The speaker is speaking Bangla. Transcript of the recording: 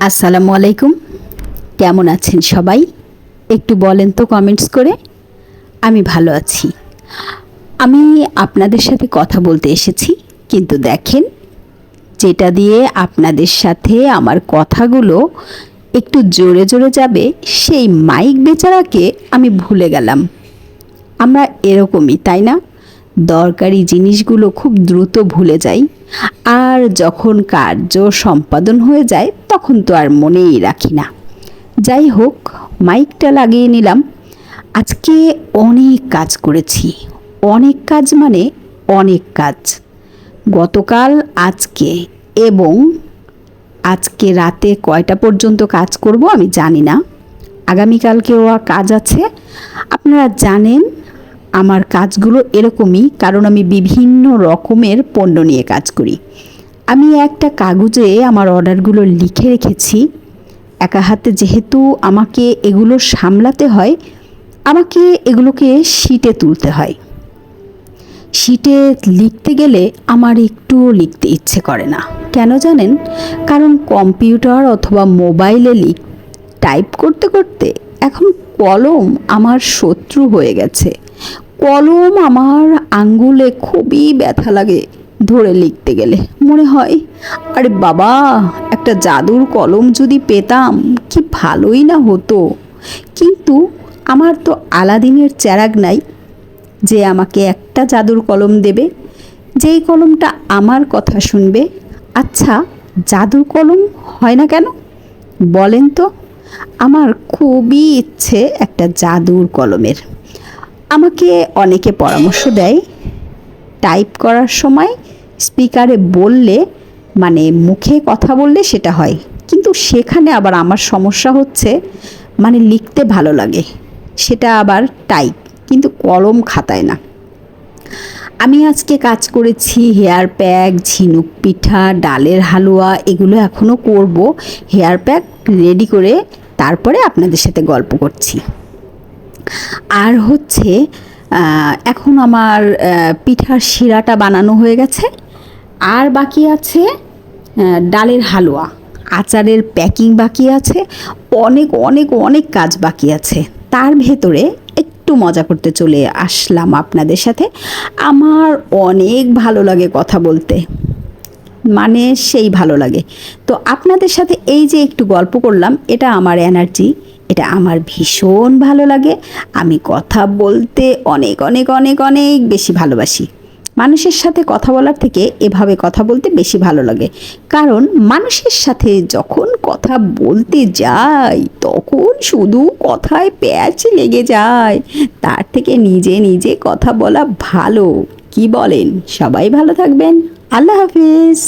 আসসালামু আলাইকুম। কেমন আছেন সবাই? একটু বলেন তো কমেন্টস করে। আমি ভালো আছি। আমি আপনাদের সাথে কথা বলতে এসেছি, কিন্তু দেখেন, যেটা দিয়ে আপনাদের সাথে আমার কথাগুলো একটু জোরে জোরে যাবে, সেই মাইক বেচারাকে আমি ভুলে গেলাম। আমরা এরকমই, তাই না? দরকারি জিনিসগুলো খুব দ্রুত ভুলে যাই, আর যখন কার্য সম্পাদন হয়ে যায় তখন তো আর মনেই রাখি না। যাই হোক, মাইকটা লাগিয়ে নিলাম। আজকে অনেক কাজ করেছি, অনেক কাজ মানে অনেক কাজ। গতকাল, আজকে এবং আজকে রাতে কয়টা পর্যন্ত কাজ করব আমি জানি না। আগামীকালকেও কাজ আছে। আপনারা জানেন আমার কাজগুলো এরকমই, কারণ আমি বিভিন্ন রকমের পণ্য নিয়ে কাজ করি। আমি একটা কাগজে আমার অর্ডারগুলো লিখে রেখেছি। একা হাতে যেহেতু আমাকে এগুলো সামলাতে হয়, আমাকে এগুলোকে শিটে তুলতে হয়। শিটে লিখতে গেলে আমার একটুও লিখতে ইচ্ছে করে না। কেন জানেন? কারণ কম্পিউটার অথবা মোবাইলে টাইপ করতে করতে এখন কলম আমার শত্রু হয়ে গেছে। কলম আমার আঙ্গুলে খুবই ব্যথা লাগে ধরে লিখতে গেলে। মনে হয়, আরে বাবা, একটা জাদুর কলম যদি পেতাম কি ভালোই না হতো। কিন্তু আমার তো আলাদিনের চেরাগ নাই যে আমাকে একটা জাদুর কলম দেবে, যেই কলমটা আমার কথা শুনবে। আচ্ছা, জাদুর কলম হয় না কেন বলেন তো? আমার খুবই ইচ্ছে একটা জাদুর কলমের। আমাকে অনেকে পরামর্শ দেয়, টাইপ করার সময় স্পিকারে বললে, মানে মুখে কথা বললে সেটা হয়, কিন্তু সেখানে আবার আমার সমস্যা হচ্ছে, মানে লিখতে ভালো লাগে, সেটা আবার টাইপ, কিন্তু কলম খাতায় না। আমি আজকে কাজ করেছি হেয়ার প্যাক, ঝিনুক পিঠা, ডালের হালুয়া, এগুলো এখনও করব। হেয়ার প্যাক রেডি করে তারপরে আপনাদের সাথে গল্প করছি। আর হচ্ছে, এখন আমার পিঠার শিরাটা বানানো হয়ে গেছে, আর বাকি আছে ডালের হালুয়া, আচারের প্যাকিং বাকি আছে, অনেক অনেক অনেক কাজ বাকি আছে। তার ভেতরে একটু মজা করতে চলে আসলাম আপনাদের সাথে। আমার অনেক ভালো লাগে কথা বলতে, মানে সেই ভালো লাগে। তো আপনাদের সাথে এই যে একটু গল্প করলাম, এটা আমার এনার্জি, এটা আমার ভীষণ ভালো লাগে। আমি কথা বলতে অনেক অনেক অনেক অনেক বেশি ভালোবাসি। মানুষের সাথে কথা বলার থেকে এভাবে কথা বলতে বেশি ভালো লাগে, কারণ মানুষের সাথে যখন কথা বলতে যাই তখন শুধু কথায় প্যাচ লেগে যায়। তার থেকে নিজে নিজে কথা বলা ভালো। কি বলেন? সবাই ভালো থাকবেন। আল্লাহ হাফিজ।